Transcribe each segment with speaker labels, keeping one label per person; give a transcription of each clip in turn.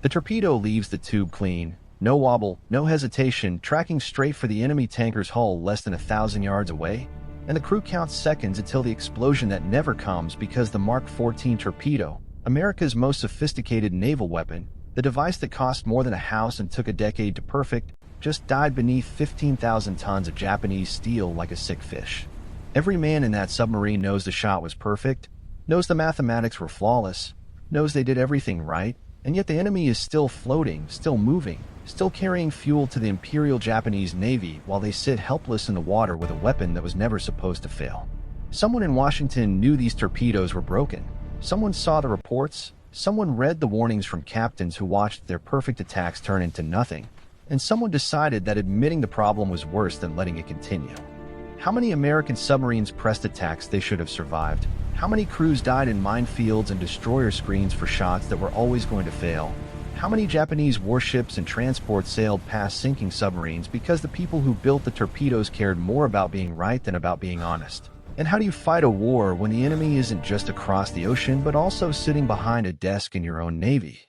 Speaker 1: The torpedo leaves the tube clean, no wobble, no hesitation, tracking straight for the enemy tanker's hull less than 1,000 yards away, and the crew counts seconds until the explosion that never comes because the Mark 14 torpedo, America's most sophisticated naval weapon, the device that cost more than a house and took a decade to perfect, just died beneath 15,000 tons of Japanese steel like a sick fish. Every man in that submarine knows the shot was perfect, knows the mathematics were flawless, knows they did everything right, and yet the enemy is still floating, still moving, still carrying fuel to the Imperial Japanese Navy while they sit helpless in the water with a weapon that was never supposed to fail. Someone in Washington knew these torpedoes were broken. Someone saw the reports. Someone read the warnings from captains who watched their perfect attacks turn into nothing. And someone decided that admitting the problem was worse than letting it continue. How many American submarines pressed attacks they should have survived? How many crews died in minefields and destroyer screens for shots that were always going to fail? How many Japanese warships and transports sailed past sinking submarines because the people who built the torpedoes cared more about being right than about being honest? And how do you fight a war when the enemy isn't just across the ocean but also sitting behind a desk in your own navy?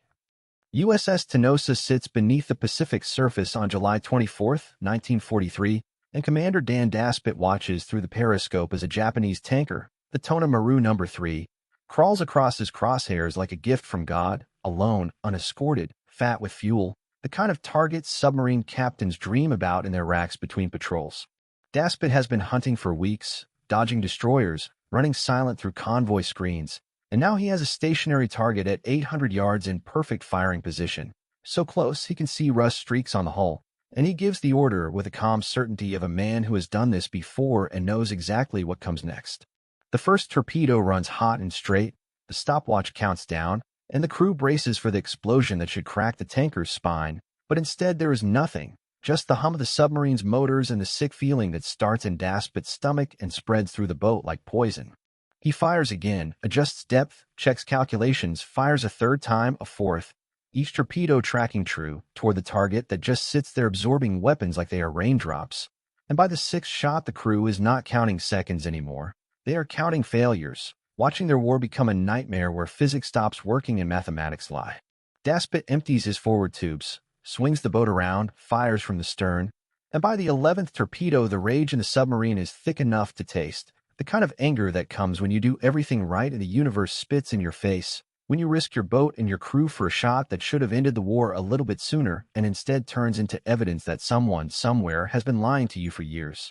Speaker 1: USS Tenosa sits beneath the Pacific surface on July 24, 1943, and Commander Dan Daspit watches through the periscope as a Japanese tanker, the Tona Maru No. 3, crawls across his crosshairs like a gift from God, alone, unescorted, fat with fuel, the kind of target submarine captains dream about in their racks between patrols. Daspit has been hunting for weeks, dodging destroyers, running silent through convoy screens, and now he has a stationary target at 800 yards in perfect firing position, so close he can see rust streaks on the hull, and he gives the order with the calm certainty of a man who has done this before and knows exactly what comes next. The first torpedo runs hot and straight, the stopwatch counts down, and the crew braces for the explosion that should crack the tanker's spine, but instead there is nothing, just the hum of the submarine's motors and the sick feeling that starts in Daspit's stomach and spreads through the boat like poison. He fires again, adjusts depth, checks calculations, fires a third time, a fourth, each torpedo tracking true toward the target that just sits there absorbing weapons like they are raindrops. And by the sixth shot, the crew is not counting seconds anymore. They are counting failures, watching their war become a nightmare where physics stops working and mathematics lie. Daspit empties his forward tubes, swings the boat around, fires from the stern, and by the 11th torpedo, the rage in the submarine is thick enough to taste, the kind of anger that comes when you do everything right and the universe spits in your face, when you risk your boat and your crew for a shot that should have ended the war a little bit sooner and instead turns into evidence that someone somewhere has been lying to you for years.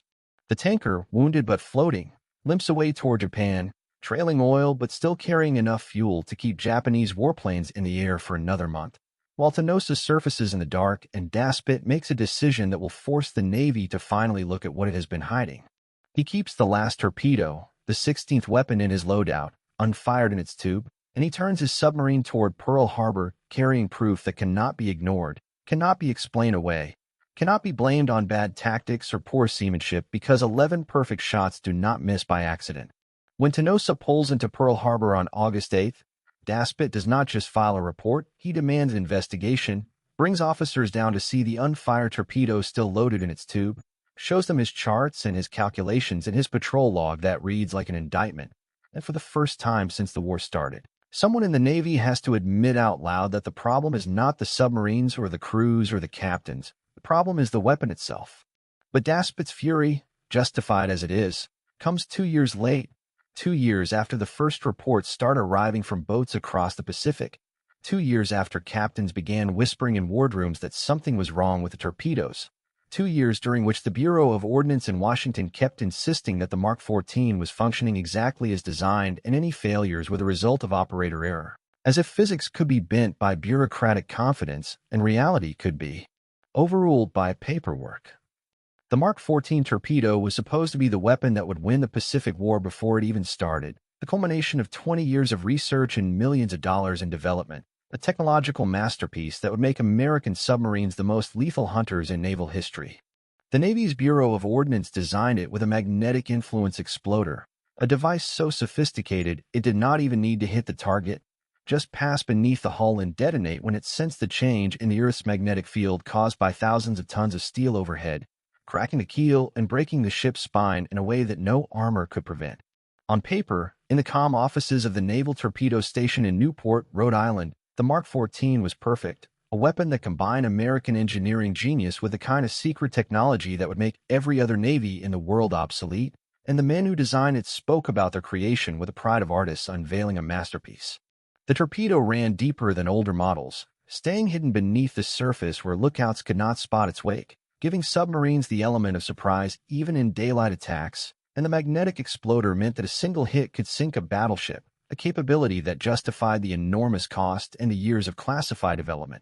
Speaker 1: The tanker, wounded but floating, limps away toward Japan, trailing oil but still carrying enough fuel to keep Japanese warplanes in the air for another month, while Tenosa surfaces in the dark and Daspit makes a decision that will force the Navy to finally look at what it has been hiding. He keeps the last torpedo, the 16th weapon in his loadout, unfired in its tube, and he turns his submarine toward Pearl Harbor, carrying proof that cannot be ignored, cannot be explained away, cannot be blamed on bad tactics or poor seamanship because 11 perfect shots do not miss by accident. When Tenosa pulls into Pearl Harbor on August 8th, Daspit does not just file a report, he demands an investigation, brings officers down to see the unfired torpedo still loaded in its tube, shows them his charts and his calculations and his patrol log that reads like an indictment. And for the first time since the war started, someone in the Navy has to admit out loud that the problem is not the submarines or the crews or the captains. The problem is the weapon itself. But Daspit's fury, justified as it is, comes 2 years late, 2 years after the first reports start arriving from boats across the Pacific, 2 years after captains began whispering in wardrooms that something was wrong with the torpedoes, 2 years during which the Bureau of Ordnance in Washington kept insisting that the Mark 14 was functioning exactly as designed and any failures were the result of operator error, as if physics could be bent by bureaucratic confidence and reality could be overruled by paperwork. The Mark 14 torpedo was supposed to be the weapon that would win the Pacific War before it even started, the culmination of 20 years of research and millions of dollars in development, a technological masterpiece that would make American submarines the most lethal hunters in naval history. The Navy's Bureau of Ordnance designed it with a magnetic influence exploder, a device so sophisticated it did not even need to hit the target, just pass beneath the hull and detonate when it sensed the change in the Earth's magnetic field caused by thousands of tons of steel overhead, cracking the keel and breaking the ship's spine in a way that no armor could prevent. On paper, in the comm offices of the Naval Torpedo Station in Newport, Rhode Island, the Mark 14 was perfect, a weapon that combined American engineering genius with the kind of secret technology that would make every other navy in the world obsolete, and the men who designed it spoke about their creation with the pride of artists unveiling a masterpiece. The torpedo ran deeper than older models, staying hidden beneath the surface where lookouts could not spot its wake, giving submarines the element of surprise even in daylight attacks, and the magnetic exploder meant that a single hit could sink a battleship, a capability that justified the enormous cost and the years of classified development.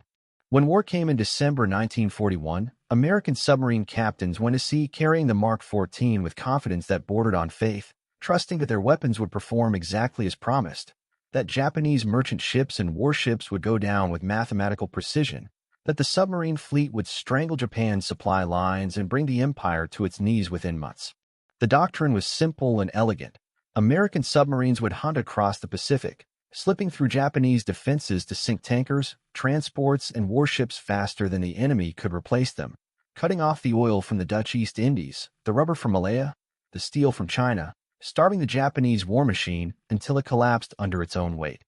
Speaker 1: When war came in December 1941, American submarine captains went to sea carrying the Mark 14 with confidence that bordered on faith, trusting that their weapons would perform exactly as promised, that Japanese merchant ships and warships would go down with mathematical precision, that the submarine fleet would strangle Japan's supply lines and bring the empire to its knees within months. The doctrine was simple and elegant. American submarines would hunt across the Pacific, slipping through Japanese defenses to sink tankers, transports, and warships faster than the enemy could replace them, cutting off the oil from the Dutch East Indies, the rubber from Malaya, the steel from China, starving the Japanese war machine until it collapsed under its own weight.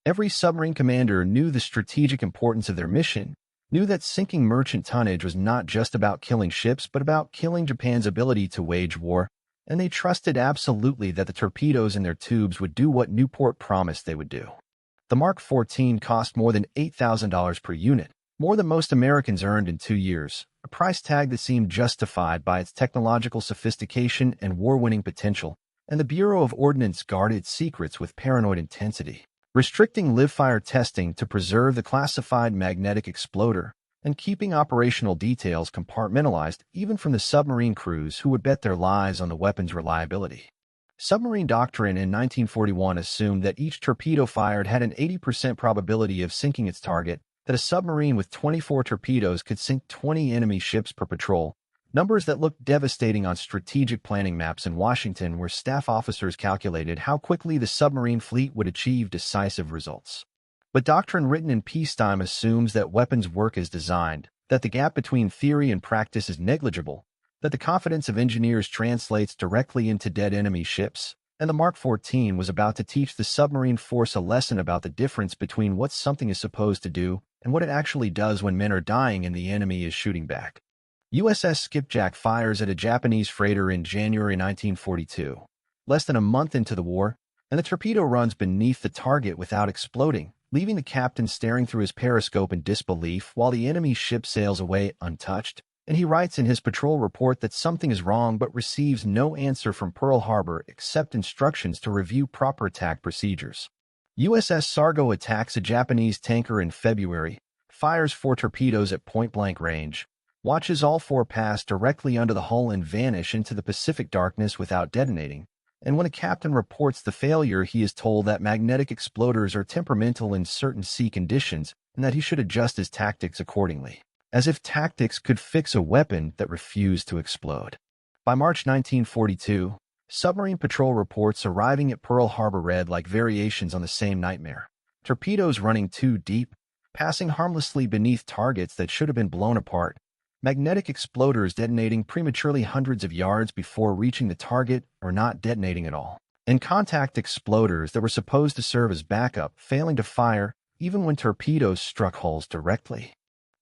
Speaker 1: Every submarine commander knew the strategic importance of their mission, knew that sinking merchant tonnage was not just about killing ships but about killing Japan's ability to wage war, and they trusted absolutely that the torpedoes in their tubes would do what Newport promised they would do. The Mark 14 cost more than $8,000 per unit, more than most Americans earned in 2 years, a price tag that seemed justified by its technological sophistication and war-winning potential, and the Bureau of Ordnance guarded its secrets with paranoid intensity, restricting live-fire testing to preserve the classified magnetic exploder, and keeping operational details compartmentalized even from the submarine crews who would bet their lives on the weapon's reliability. Submarine doctrine in 1941 assumed that each torpedo fired had an 80% probability of sinking its target, that a submarine with 24 torpedoes could sink 20 enemy ships per patrol, numbers that looked devastating on strategic planning maps in Washington where staff officers calculated how quickly the submarine fleet would achieve decisive results. But doctrine written in peacetime assumes that weapons work as designed, that the gap between theory and practice is negligible, that the confidence of engineers translates directly into dead enemy ships, and the Mark 14 was about to teach the submarine force a lesson about the difference between what something is supposed to do and what it actually does when men are dying and the enemy is shooting back. USS Skipjack fires at a Japanese freighter in January 1942, less than a month into the war, and the torpedo runs beneath the target without exploding, leaving the captain staring through his periscope in disbelief while the enemy ship sails away untouched, and he writes in his patrol report that something is wrong but receives no answer from Pearl Harbor except instructions to review proper attack procedures. USS Sargo attacks a Japanese tanker in February, fires 4 torpedoes at point-blank range, watches all 4 pass directly under the hull and vanish into the Pacific darkness without detonating, and when a captain reports the failure, he is told that magnetic exploders are temperamental in certain sea conditions and that he should adjust his tactics accordingly, as if tactics could fix a weapon that refused to explode. By March 1942, submarine patrol reports arriving at Pearl Harbor read like variations on the same nightmare. Torpedoes running too deep, passing harmlessly beneath targets that should have been blown apart, magnetic exploders detonating prematurely hundreds of yards before reaching the target or not detonating at all, and contact exploders that were supposed to serve as backup failing to fire even when torpedoes struck hulls directly.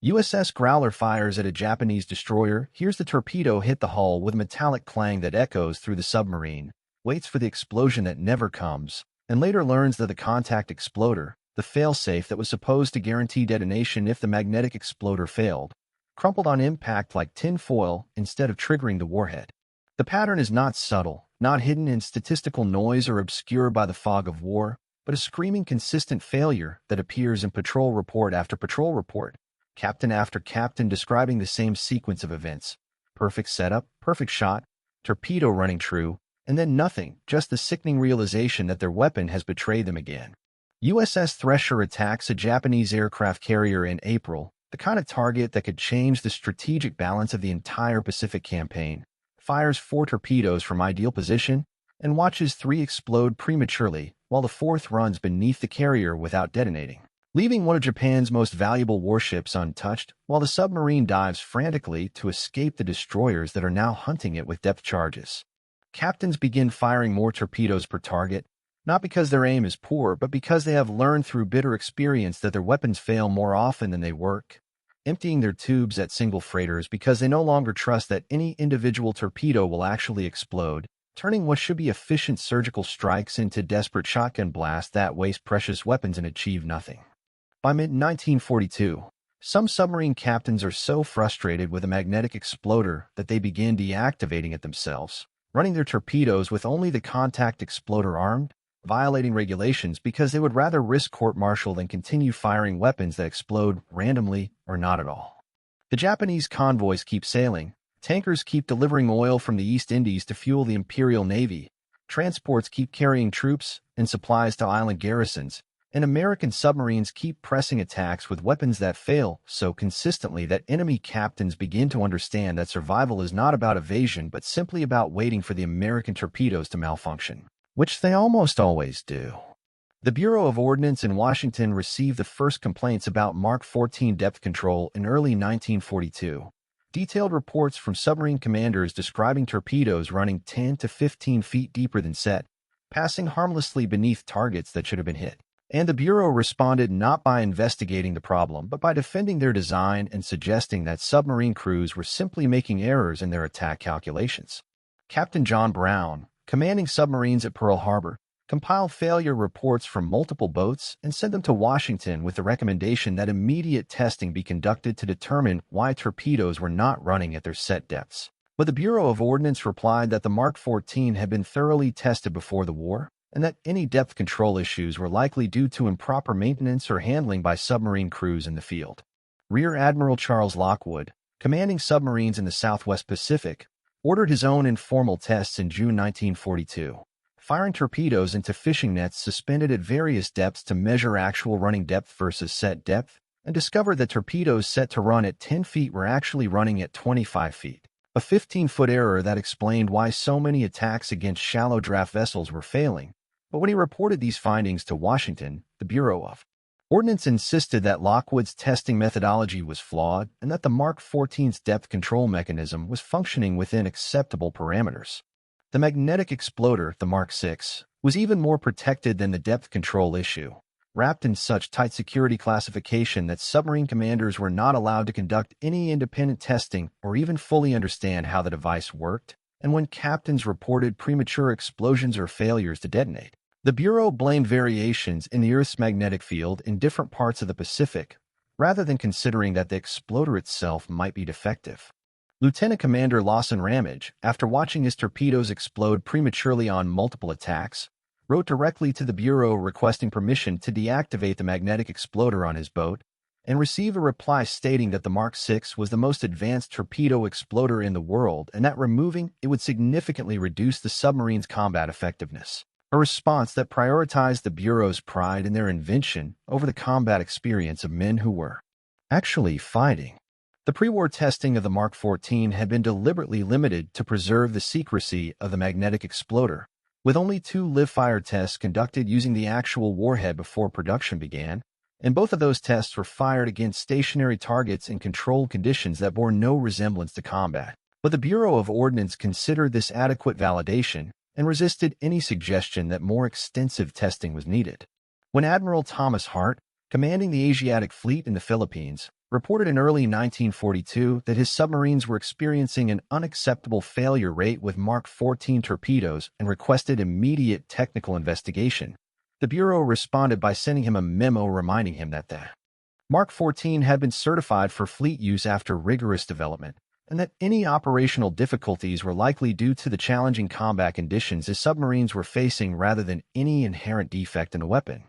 Speaker 1: USS Growler fires at a Japanese destroyer, hears the torpedo hit the hull with a metallic clang that echoes through the submarine, waits for the explosion that never comes, and later learns that the contact exploder, the failsafe that was supposed to guarantee detonation if the magnetic exploder failed, crumpled on impact like tin foil instead of triggering the warhead. The pattern is not subtle, not hidden in statistical noise or obscured by the fog of war, but a screaming consistent failure that appears in patrol report after patrol report, captain after captain describing the same sequence of events. Perfect setup, perfect shot, torpedo running true, and then nothing, just the sickening realization that their weapon has betrayed them again. USS Thresher attacks a Japanese aircraft carrier in April, the kind of target that could change the strategic balance of the entire Pacific campaign, fires 4 torpedoes from ideal position, and watches 3 explode prematurely while the 4th runs beneath the carrier without detonating, leaving one of Japan's most valuable warships untouched while the submarine dives frantically to escape the destroyers that are now hunting it with depth charges. Captains begin firing more torpedoes per target, Not because their aim is poor, but because they have learned through bitter experience that their weapons fail more often than they work, emptying their tubes at single freighters because they no longer trust that any individual torpedo will actually explode, turning what should be efficient surgical strikes into desperate shotgun blasts that waste precious weapons and achieve nothing. By mid-1942, some submarine captains are so frustrated with a magnetic exploder that they begin deactivating it themselves, running their torpedoes with only the contact exploder armed, violating regulations because they would rather risk court-martial than continue firing weapons that explode randomly or not at all. The Japanese convoys keep sailing, tankers keep delivering oil from the East Indies to fuel the Imperial Navy, transports keep carrying troops and supplies to island garrisons, and American submarines keep pressing attacks with weapons that fail so consistently that enemy captains begin to understand that survival is not about evasion but simply about waiting for the American torpedoes to malfunction, which they almost always do. The Bureau of Ordnance in Washington received the first complaints about Mark 14 depth control in early 1942. Detailed reports from submarine commanders describing torpedoes running 10 to 15 feet deeper than set, passing harmlessly beneath targets that should have been hit. And the Bureau responded not by investigating the problem, but by defending their design and suggesting that submarine crews were simply making errors in their attack calculations. Captain John Brown, commanding submarines at Pearl Harbor, compiled failure reports from multiple boats and sent them to Washington with the recommendation that immediate testing be conducted to determine why torpedoes were not running at their set depths. But the Bureau of Ordnance replied that the Mark 14 had been thoroughly tested before the war, and that any depth control issues were likely due to improper maintenance or handling by submarine crews in the field. Rear Admiral Charles Lockwood, commanding submarines in the Southwest Pacific, ordered his own informal tests in June 1942, firing torpedoes into fishing nets suspended at various depths to measure actual running depth versus set depth, and discovered that torpedoes set to run at 10 feet were actually running at 25 feet, a 15-foot error that explained why so many attacks against shallow draft vessels were failing. But when he reported these findings to Washington, the Bureau of Ordnance insisted that Lockwood's testing methodology was flawed and that the Mark 14's depth control mechanism was functioning within acceptable parameters. The magnetic exploder, the Mark 6, was even more protected than the depth control issue, wrapped in such tight security classification that submarine commanders were not allowed to conduct any independent testing or even fully understand how the device worked, and when captains reported premature explosions or failures to detonate, the Bureau blamed variations in the Earth's magnetic field in different parts of the Pacific, rather than considering that the exploder itself might be defective. Lieutenant Commander Lawson Ramage, after watching his torpedoes explode prematurely on multiple attacks, wrote directly to the Bureau requesting permission to deactivate the magnetic exploder on his boat, and received a reply stating that the Mark 6 was the most advanced torpedo exploder in the world and that removing it would significantly reduce the submarine's combat effectiveness. A response that prioritized the Bureau's pride in their invention over the combat experience of men who were actually fighting. The pre-war testing of the Mark 14 had been deliberately limited to preserve the secrecy of the magnetic exploder, with only 2 live-fire tests conducted using the actual warhead before production began, and both of those tests were fired against stationary targets in controlled conditions that bore no resemblance to combat. But the Bureau of Ordnance considered this adequate validation and resisted any suggestion that more extensive testing was needed. When Admiral Thomas Hart, commanding the Asiatic Fleet in the Philippines, reported in early 1942 that his submarines were experiencing an unacceptable failure rate with Mark 14 torpedoes and requested immediate technical investigation, the Bureau responded by sending him a memo reminding him that the Mark 14 had been certified for fleet use after rigorous development, and that any operational difficulties were likely due to the challenging combat conditions his submarines were facing rather than any inherent defect in the weapon.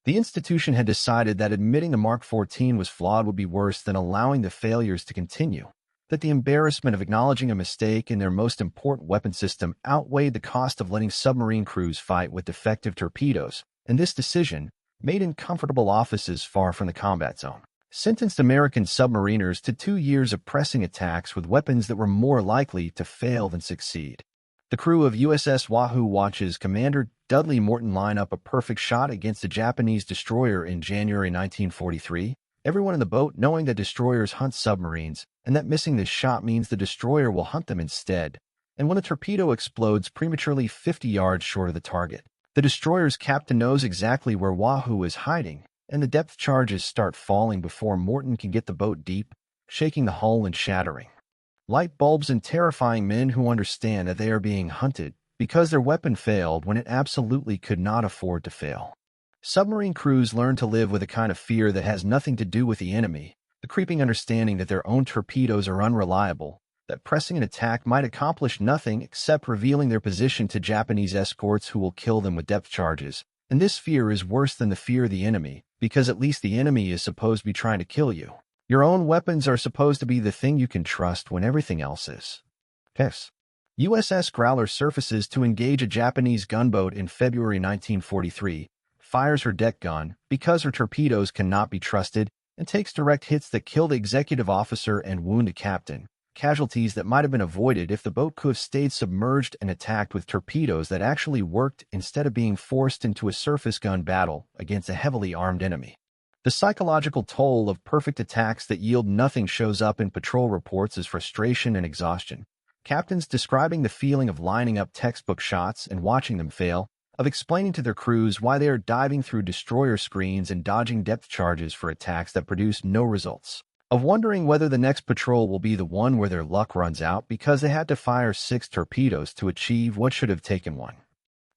Speaker 1: The institution had decided that admitting the Mark 14 was flawed would be worse than allowing the failures to continue, that the embarrassment of acknowledging a mistake in their most important weapon system outweighed the cost of letting submarine crews fight with defective torpedoes, and this decision, made in comfortable offices far from the combat zone, sentenced American submariners to 2 years of pressing attacks with weapons that were more likely to fail than succeed. The crew of USS Wahoo watches Commander Dudley Morton line up a perfect shot against a Japanese destroyer in January 1943, everyone in the boat knowing that destroyers hunt submarines and that missing this shot means the destroyer will hunt them instead, and when the torpedo explodes prematurely 50 yards short of the target, The destroyer's captain knows exactly where Wahoo is hiding, and the depth charges start falling before Morton can get the boat deep, shaking the hull and shattering light bulbs and terrifying men who understand that they are being hunted because their weapon failed when it absolutely could not afford to fail. Submarine crews learn to live with a kind of fear that has nothing to do with the enemy, the creeping understanding that their own torpedoes are unreliable, that pressing an attack might accomplish nothing except revealing their position to Japanese escorts who will kill them with depth charges. And this fear is worse than the fear of the enemy, because at least the enemy is supposed to be trying to kill you. Your own weapons are supposed to be the thing you can trust when everything else is. Yes. USS Growler surfaces to engage a Japanese gunboat in February 1943, fires her deck gun because her torpedoes cannot be trusted, and takes direct hits that kill the executive officer and wound a captain, casualties that might have been avoided if the boat could have stayed submerged and attacked with torpedoes that actually worked instead of being forced into a surface gun battle against a heavily armed enemy. The psychological toll of perfect attacks that yield nothing shows up in patrol reports as frustration and exhaustion. Captains describing the feeling of lining up textbook shots and watching them fail, of explaining to their crews why they are diving through destroyer screens and dodging depth charges for attacks that produce no results, of wondering whether the next patrol will be the one where their luck runs out because they had to fire 6 torpedoes to achieve what should have taken 1.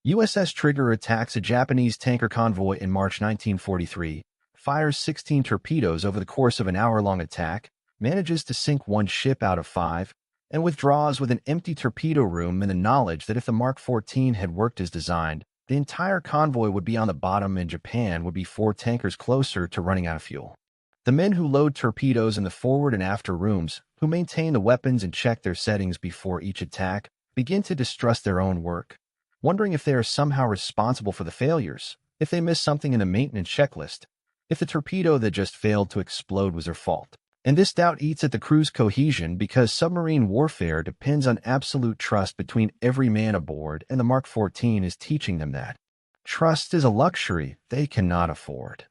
Speaker 1: USS Trigger attacks a Japanese tanker convoy in March 1943, fires 16 torpedoes over the course of an hour-long attack, manages to sink 1 ship out of 5, and withdraws with an empty torpedo room and the knowledge that if the Mark 14 had worked as designed, the entire convoy would be on the bottom and Japan would be 4 tankers closer to running out of fuel. The men who load torpedoes in the forward and after rooms, who maintain the weapons and check their settings before each attack, begin to distrust their own work, wondering if they are somehow responsible for the failures, if they miss something in the maintenance checklist, if the torpedo that just failed to explode was their fault. And this doubt eats at the crew's cohesion because submarine warfare depends on absolute trust between every man aboard, and the Mark 14 is teaching them that trust is a luxury they cannot afford.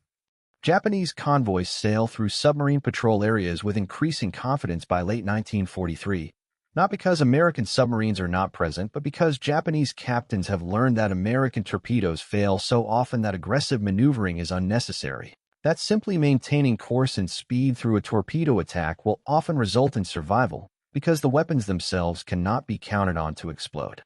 Speaker 1: Japanese convoys sail through submarine patrol areas with increasing confidence by late 1943, not because American submarines are not present, but because Japanese captains have learned that American torpedoes fail so often that aggressive maneuvering is unnecessary, that simply maintaining course and speed through a torpedo attack will often result in survival, because the weapons themselves cannot be counted on to explode.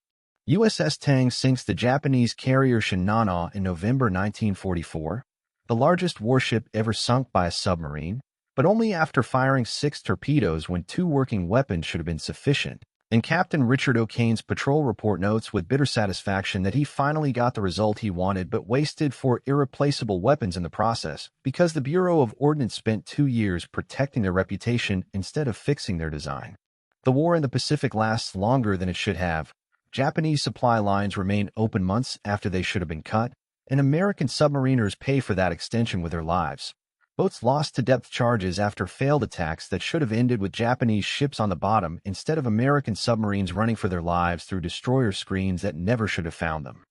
Speaker 1: USS Tang sinks the Japanese carrier Shinano in November 1944, the largest warship ever sunk by a submarine, but only after firing 6 torpedoes when 2 working weapons should have been sufficient. And Captain Richard O'Kane's patrol report notes with bitter satisfaction that he finally got the result he wanted but wasted 4 irreplaceable weapons in the process because the Bureau of Ordnance spent 2 years protecting their reputation instead of fixing their design. The war in the Pacific lasts longer than it should have. Japanese supply lines remain open months after they should have been cut, and American submariners pay for that extension with their lives. Boats lost to depth charges after failed attacks that should have ended with Japanese ships on the bottom instead of American submarines running for their lives through destroyer screens that never should have found them.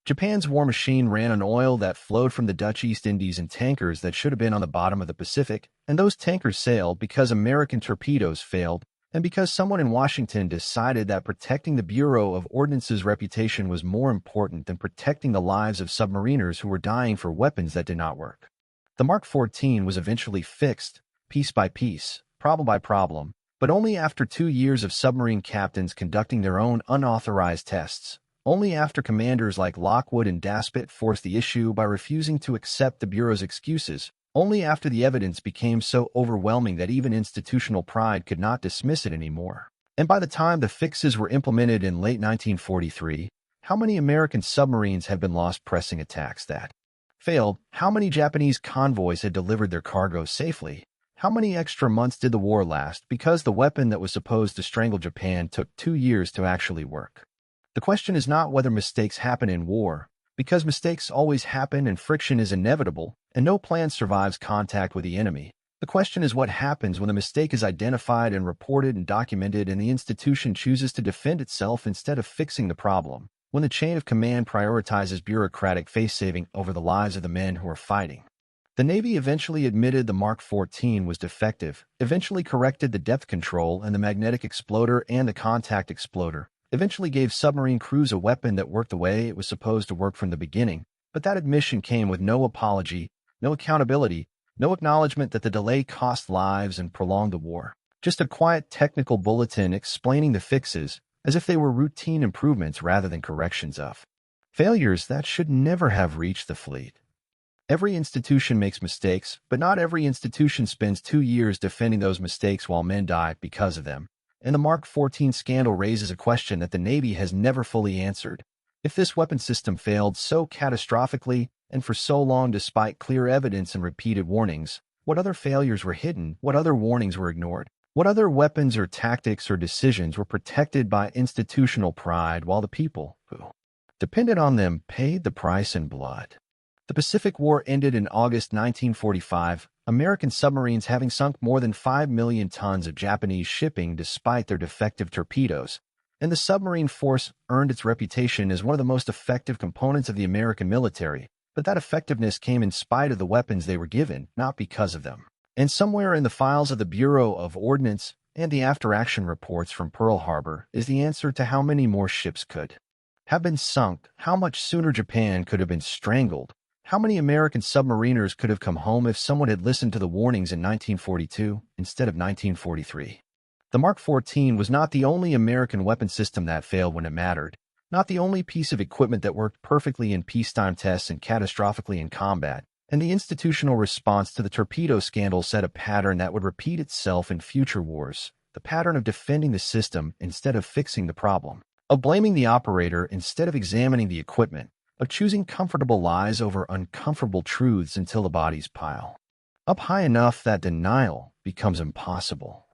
Speaker 1: Japan's war machine ran on oil that flowed from the Dutch East Indies in tankers that should have been on the bottom of the Pacific, and those tankers sailed because American torpedoes failed, and because someone in Washington decided that protecting the Bureau of Ordnance's reputation was more important than protecting the lives of submariners who were dying for weapons that did not work. The Mark 14 was eventually fixed, piece by piece, problem by problem, but only after 2 years of submarine captains conducting their own unauthorized tests, only after commanders like Lockwood and Daspit forced the issue by refusing to accept the Bureau's excuses, only after the evidence became so overwhelming that even institutional pride could not dismiss it anymore. And by the time the fixes were implemented in late 1943, how many American submarines had been lost pressing attacks that failed? How many Japanese convoys had delivered their cargo safely? How many extra months did the war last because the weapon that was supposed to strangle Japan took 2 years to actually work? The question is not whether mistakes happen in war, because mistakes always happen and friction is inevitable, and no plan survives contact with the enemy. The question is what happens when a mistake is identified and reported and documented and the institution chooses to defend itself instead of fixing the problem, when the chain of command prioritizes bureaucratic face-saving over the lives of the men who are fighting. The Navy eventually admitted the Mark 14 was defective, eventually corrected the depth control and the magnetic exploder and the contact exploder, eventually gave submarine crews a weapon that worked the way it was supposed to work from the beginning, but that admission came with no apology, no accountability, no acknowledgement that the delay cost lives and prolonged the war. Just a quiet technical bulletin explaining the fixes, as if they were routine improvements rather than corrections of failures that should never have reached the fleet. Every institution makes mistakes, but not every institution spends 2 years defending those mistakes while men die because of them. And the Mark 14 scandal raises a question that the Navy has never fully answered. If this weapon system failed so catastrophically and for so long despite clear evidence and repeated warnings, what other failures were hidden? What other warnings were ignored? What other weapons or tactics or decisions were protected by institutional pride while the people who depended on them paid the price in blood? The Pacific War ended in August 1945, American submarines having sunk more than 5 million tons of Japanese shipping despite their defective torpedoes, and the submarine force earned its reputation as one of the most effective components of the American military, but that effectiveness came in spite of the weapons they were given, not because of them. And somewhere in the files of the Bureau of Ordnance and the after-action reports from Pearl Harbor is the answer to how many more ships could have been sunk, how much sooner Japan could have been strangled, how many American submariners could have come home if someone had listened to the warnings in 1942 instead of 1943. The Mark 14 was not the only American weapon system that failed when it mattered, not the only piece of equipment that worked perfectly in peacetime tests and catastrophically in combat, and the institutional response to the torpedo scandal set a pattern that would repeat itself in future wars, the pattern of defending the system instead of fixing the problem, of blaming the operator instead of examining the equipment, of choosing comfortable lies over uncomfortable truths until the bodies pile up high enough that denial becomes impossible.